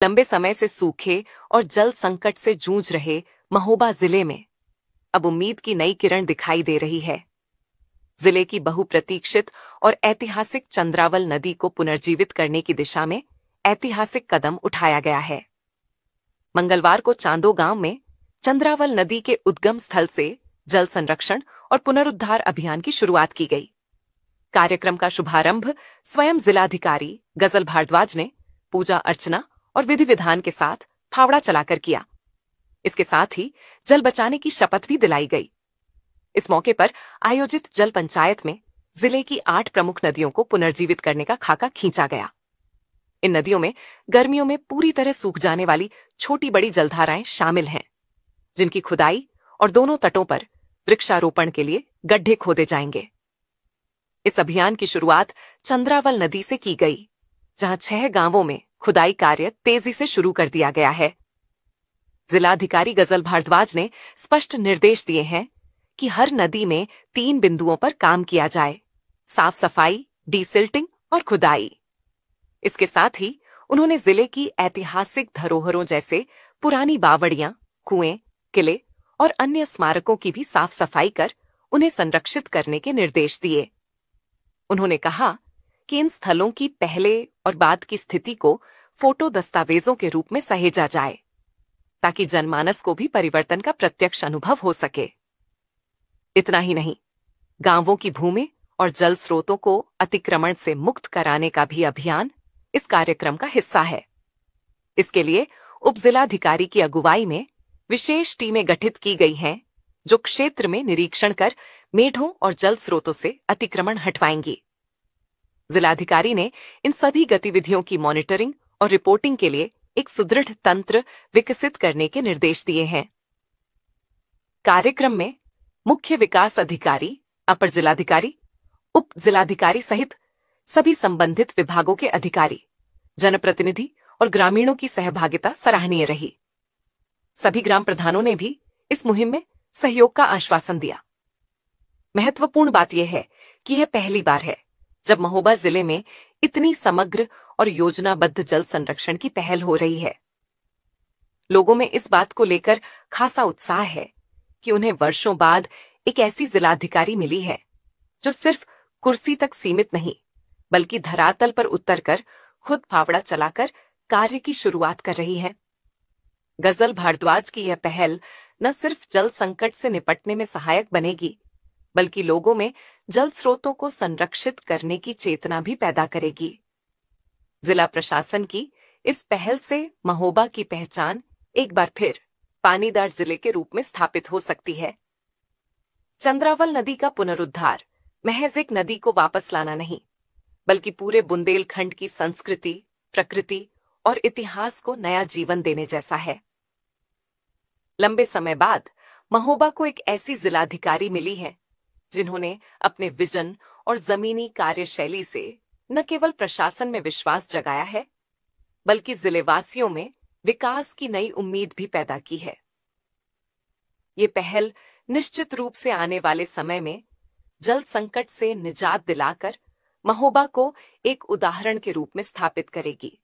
लंबे समय से सूखे और जल संकट से जूझ रहे महोबा जिले में अब उम्मीद की नई किरण दिखाई दे रही है। जिले की बहुप्रतीक्षित और ऐतिहासिक चंद्रावल नदी को पुनर्जीवित करने की दिशा में ऐतिहासिक कदम उठाया गया है। मंगलवार को चांदो गांव में चंद्रावल नदी के उद्गम स्थल से जल संरक्षण और पुनरुद्धार अभियान की शुरुआत की गई। कार्यक्रम का शुभारंभ स्वयं जिलाधिकारी गजल भारद्वाज ने पूजा अर्चना और विधि विधान के साथ फावड़ा चलाकर किया। इसके साथ ही जल बचाने की शपथ भी दिलाई गई। इस मौके पर आयोजित जल पंचायत में जिले की 8 प्रमुख नदियों को पुनर्जीवित करने का खाका खींचा गया। इन नदियों में गर्मियों में पूरी तरह सूख जाने वाली छोटी बड़ी जलधाराएं शामिल हैं, जिनकी खुदाई और दोनों तटों पर वृक्षारोपण के लिए गड्ढे खोदे जाएंगे। इस अभियान की शुरुआत चंद्रावल नदी से की गई, जहां 6 गांवों में खुदाई कार्य तेजी से शुरू कर दिया गया है। जिलाधिकारी गजल भारद्वाज ने स्पष्ट निर्देश दिए हैं कि हर नदी में 3 बिंदुओं पर काम किया जाए: साफ सफाई, डीसिल्टिंग और खुदाई। इसके साथ ही उन्होंने जिले की ऐतिहासिक धरोहरों जैसे पुरानी बावड़ियां, कुएं, किले और अन्य स्मारकों की भी साफ सफाई कर उन्हें संरक्षित करने के निर्देश दिए। उन्होंने कहा कि इन स्थलों की पहले और बाद की स्थिति को फोटो दस्तावेजों के रूप में सहेजा जाए, ताकि जनमानस को भी परिवर्तन का प्रत्यक्ष अनुभव हो सके। इतना ही नहीं, गांवों की भूमि और जल स्रोतों को अतिक्रमण से मुक्त कराने का भी अभियान इस कार्यक्रम का हिस्सा है। इसके लिए उपजिलाधिकारी की अगुवाई में विशेष टीमें गठित की गई हैं, जो क्षेत्र में निरीक्षण कर मेढों और जल स्रोतों से अतिक्रमण हटवाएंगी। जिलाधिकारी ने इन सभी गतिविधियों की मॉनिटरिंग और रिपोर्टिंग के लिए एक सुदृढ़ तंत्र विकसित करने के निर्देश दिए हैं। कार्यक्रम में मुख्य विकास अधिकारी, अपर जिलाधिकारी, उप जिलाधिकारी सहित सभी संबंधित विभागों के अधिकारी, जनप्रतिनिधि और ग्रामीणों की सहभागिता सराहनीय रही। सभी ग्राम प्रधानों ने भी इस मुहिम में सहयोग का आश्वासन दिया। महत्वपूर्ण बात यह है कि यह पहली बार है जब महोबा जिले में इतनी समग्र और योजनाबद्ध जल संरक्षण की पहल हो रही है। लोगों में इस बात को लेकर खासा उत्साह है कि उन्हें वर्षों बाद एक ऐसी जिलाधिकारी मिली है जो सिर्फ कुर्सी तक सीमित नहीं, बल्कि धरातल पर उतरकर खुद फावड़ा चलाकर कार्य की शुरुआत कर रही है। गजल भारद्वाज की यह पहल न सिर्फ जल संकट से निपटने में सहायक बनेगी, बल्कि लोगों में जल स्रोतों को संरक्षित करने की चेतना भी पैदा करेगी। जिला प्रशासन की इस पहल से महोबा की पहचान एक बार फिर पानीदार जिले के रूप में स्थापित हो सकती है। चंद्रावल नदी का पुनरुद्धार महज एक नदी को वापस लाना नहीं, बल्कि पूरे बुंदेलखंड की संस्कृति, प्रकृति और इतिहास को नया जीवन देने जैसा है। लंबे समय बाद महोबा को एक ऐसी जिलाधिकारी मिली है जिन्होंने अपने विजन और जमीनी कार्यशैली से न केवल प्रशासन में विश्वास जगाया है, बल्कि जिलेवासियों में विकास की नई उम्मीद भी पैदा की है। ये पहल निश्चित रूप से आने वाले समय में जल संकट से निजात दिलाकर महोबा को एक उदाहरण के रूप में स्थापित करेगी।